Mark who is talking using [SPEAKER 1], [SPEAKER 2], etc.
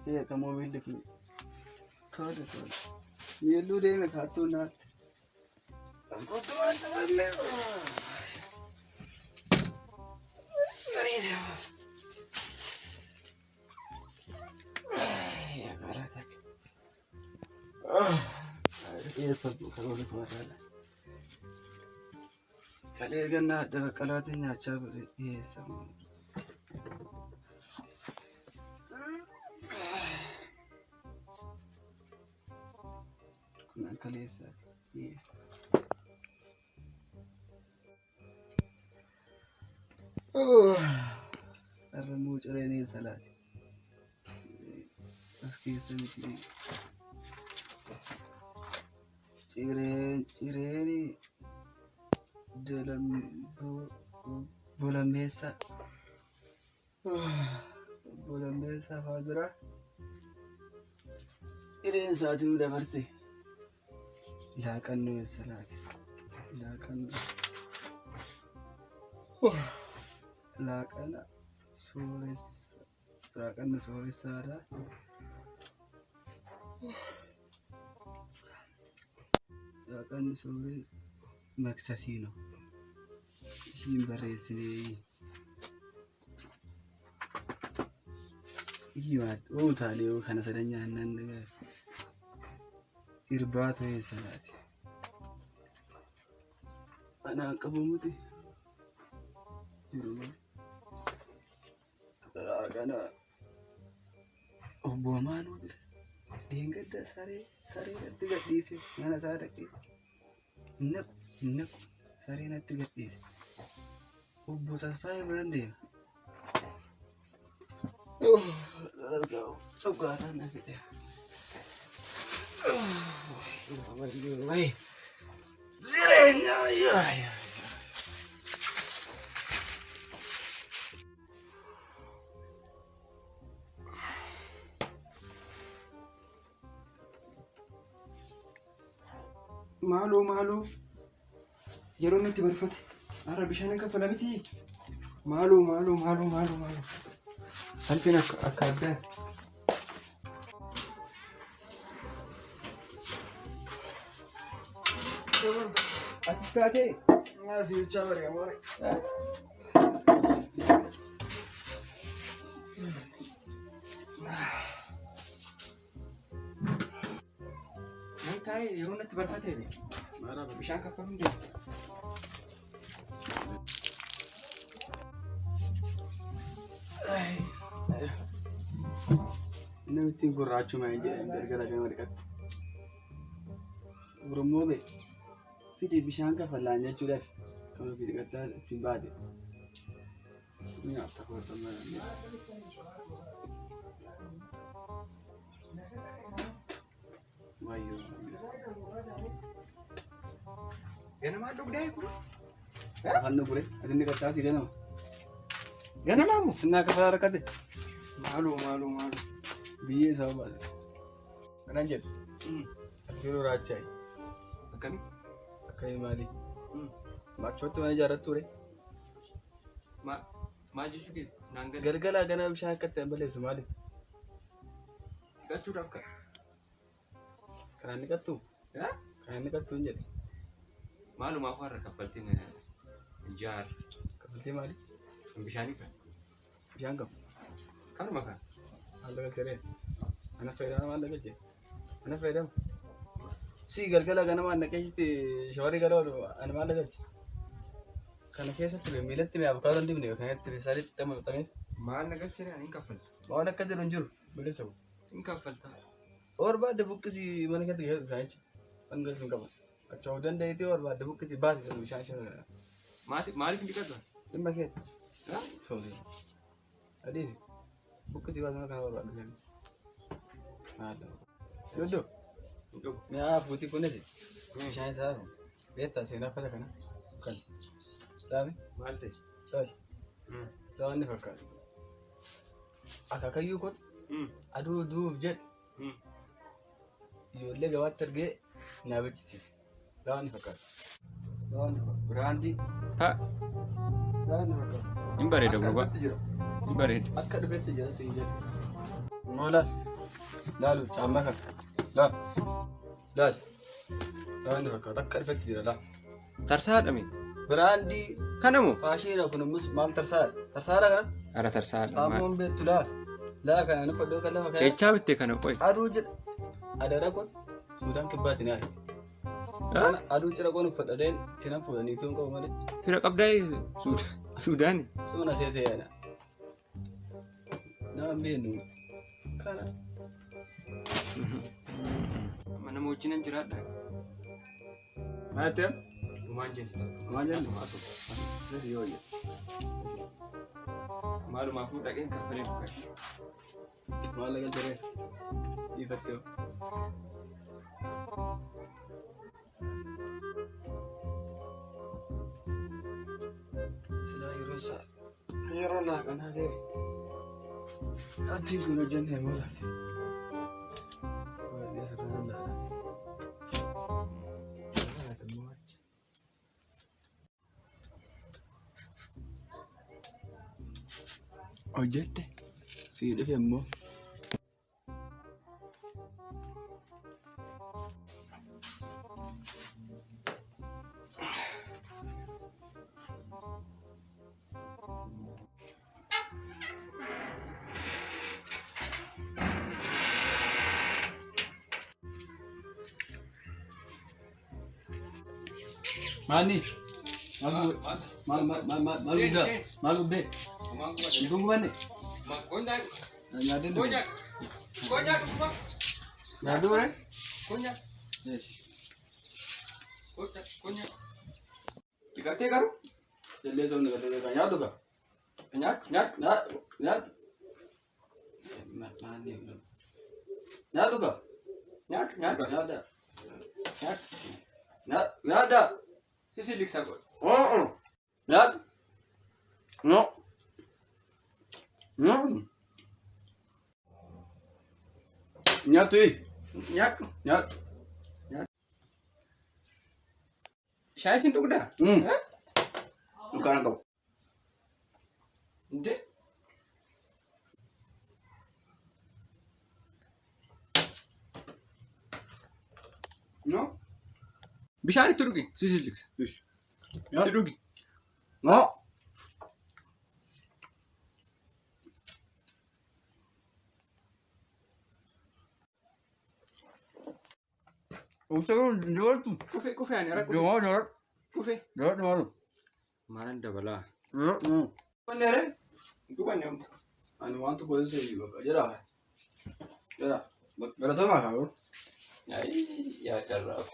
[SPEAKER 1] Kamu bildik kada. Yellow day me khatu na. Asko to me. Marida. Ya garatak. Ye sab karo ni mara. Kale ganna da kalatin ya cha ye sab. Kalesa. Yes. Oh, arramu cireni salati. Aski semiti. Cireni dalam bulan mesa. Bulan mesa fadra. Cireni saati udah berarti. Lakan nu salati. Lakan. Lakan soris. Lakan soris ada. Lakan soris maksasino. Himbaresini. Iwat. Oh tali oh kana sadanya nan daga. Irbato ye salati. Ana kabumuti. Kana obbo Manu dingada sare natti gadhiise mana isaa dhaqee innaku sare natti gadhiise obbo Tasfaayee biran deema. Dhugaataan na fide. Jireenya yaa. Malu yeroo natti barfate ara bishaan akka falamiti malu salphina akka addaati. Atis kaatee maasii bichaa bari amore Nantai yeroo natti barfate mara bishaan kaffamu deema. Namatti gurraachuma jedhanii gargara gama dhiqattu. Oromoo be fidi bishaan kaffalaan jechuudhaaf kan ofii dhiqattaa ittiin baate. Ni akka fudhatama. Wayyo. Ganama dugdee kun. Hannu gure adinni qattaati ganama. Ganama mu sinna kafa rakate. Malu. Biye sababa. Kanan jedhu. Yeroo raachaayi. Akkami maali? Maachootti mana ijaarrattu ture.
[SPEAKER 2] Maal jechuu keeti?
[SPEAKER 1] Galgala ganama bishaan akka ta'e balleessu maali?
[SPEAKER 2] Dhiqachuudhaaf kan.
[SPEAKER 1] Kanaan dhiqattu? Kanaan dhiqattu hin jedhe.
[SPEAKER 2] Maalumaaf warra kaffaltiin ijaar.
[SPEAKER 1] Kaffaltii maali?
[SPEAKER 2] Bishaanii kan.
[SPEAKER 1] Bishaan qabu.
[SPEAKER 2] Kanuma kan.
[SPEAKER 1] Maal galchee? Ana fayyadama maal galchee? Ana fayyadama. Si galgala ganama naqeetti shawarii galoo ana maal galchee? Kana keessatti miilatti mee abukaadoon dibne kanatti saalitti xammaqamee.
[SPEAKER 2] Maal naqachee ani hin kaffaltu.
[SPEAKER 1] Waan akka jedhu hin jiru bilisa.
[SPEAKER 2] Hin kaffalta.
[SPEAKER 1] Orbaadde buqqisi mana keessatti geessu isaanichi. Kan galchu hin qabu. Achoo dandeettii orbaadde buqqisi baate bishaan shan.
[SPEAKER 2] Maaliif hin dhiqatu?
[SPEAKER 1] Dhimma keetti. Soolii. Adiisi. Buqqisi baasuma kana orbaadde isaanichi. Haadha. Doddoo. Mi'aa fuutii kunis bishaan isaa beektaa seenaa fata kana kan dhaame
[SPEAKER 2] maal ta'e?
[SPEAKER 1] Dhaali. Dhawanni fakkaata. Akaakayyuu kun aduu duuf jedhe ijoollee gabaatti argee na beeksisiise. Dhawanni fakkaata. Biraandii.
[SPEAKER 2] Ta'a.
[SPEAKER 1] Dhawanni fakkaata.
[SPEAKER 2] Hin bareeda gurbaa. Hin bareeda.
[SPEAKER 1] Akka dhufetti jira siin jedhe. Mola. Lalu caama kan. Laal. Laal. Laal inni fakkaata akka rifetti jira laal.
[SPEAKER 2] Tarsaadhame.
[SPEAKER 1] Biraandii
[SPEAKER 2] Kanamoo?
[SPEAKER 1] faashiidha kun immoo maal tarsaadha? Tarsaadha kana?
[SPEAKER 2] Ara tarsaadha.
[SPEAKER 1] Caammoon beektu laal. Laa kana inni fodhoo kan lafa kana.
[SPEAKER 2] Keechaa bittee kana qoy.
[SPEAKER 1] Aduu jedha. Adaadha kun Suudaan kibbaatti ni argiti. Aduu cira kun uffadhadheen tina fuudhanii tuun qabu malee.
[SPEAKER 2] Fira qabdaa Suudaani.
[SPEAKER 1] Sumna seetee yaada. Nama beenu kana.
[SPEAKER 2] Mana wajjinan jiraadha.
[SPEAKER 1] Maal ta'e?
[SPEAKER 2] Gumaan jenni.
[SPEAKER 1] Gumaan jenni?
[SPEAKER 2] Asuma.
[SPEAKER 1] Asuma yoo jedhu.
[SPEAKER 2] Maalumaafuu dhaqeen kaffalee dhufe.
[SPEAKER 1] Maal laga jiree? Ifattee. Silaa yeroo isaa yeroo laaqanaa ga'e. Ati kun hojjenne moolaati. Waanti asirraa laala. Hojjette sii dhufe immoo. Mani, maal gubdee? Tunggu mana? Nyadu deh. Nyadu deh. Yes.
[SPEAKER 2] Digatee garuu?
[SPEAKER 1] Jallee soon digatee kan nyaatu ka? Nyaatu. Nyaatu ka? Nyaada.
[SPEAKER 2] Sisi liksa god.
[SPEAKER 1] Nyaatu. No. Nyaatu hii. Nyaatu.
[SPEAKER 2] Shaayii sin dhugdaa?
[SPEAKER 1] Dukkaana qabu.
[SPEAKER 2] Inte?
[SPEAKER 1] No.
[SPEAKER 2] Bishaan itti dhugi. Sisi liksa. Itti dhugi.
[SPEAKER 1] No. Usaha jual tu.
[SPEAKER 2] Kufee ani ara
[SPEAKER 1] Jual.
[SPEAKER 2] kufee.
[SPEAKER 1] Jual.
[SPEAKER 2] Maalan dabalaa.
[SPEAKER 1] Mana re?
[SPEAKER 2] Dubanne hundi.
[SPEAKER 1] Ani waan tokko isa hiiku bakka jira. Jira. Baratama haa.
[SPEAKER 2] Yaa carraa.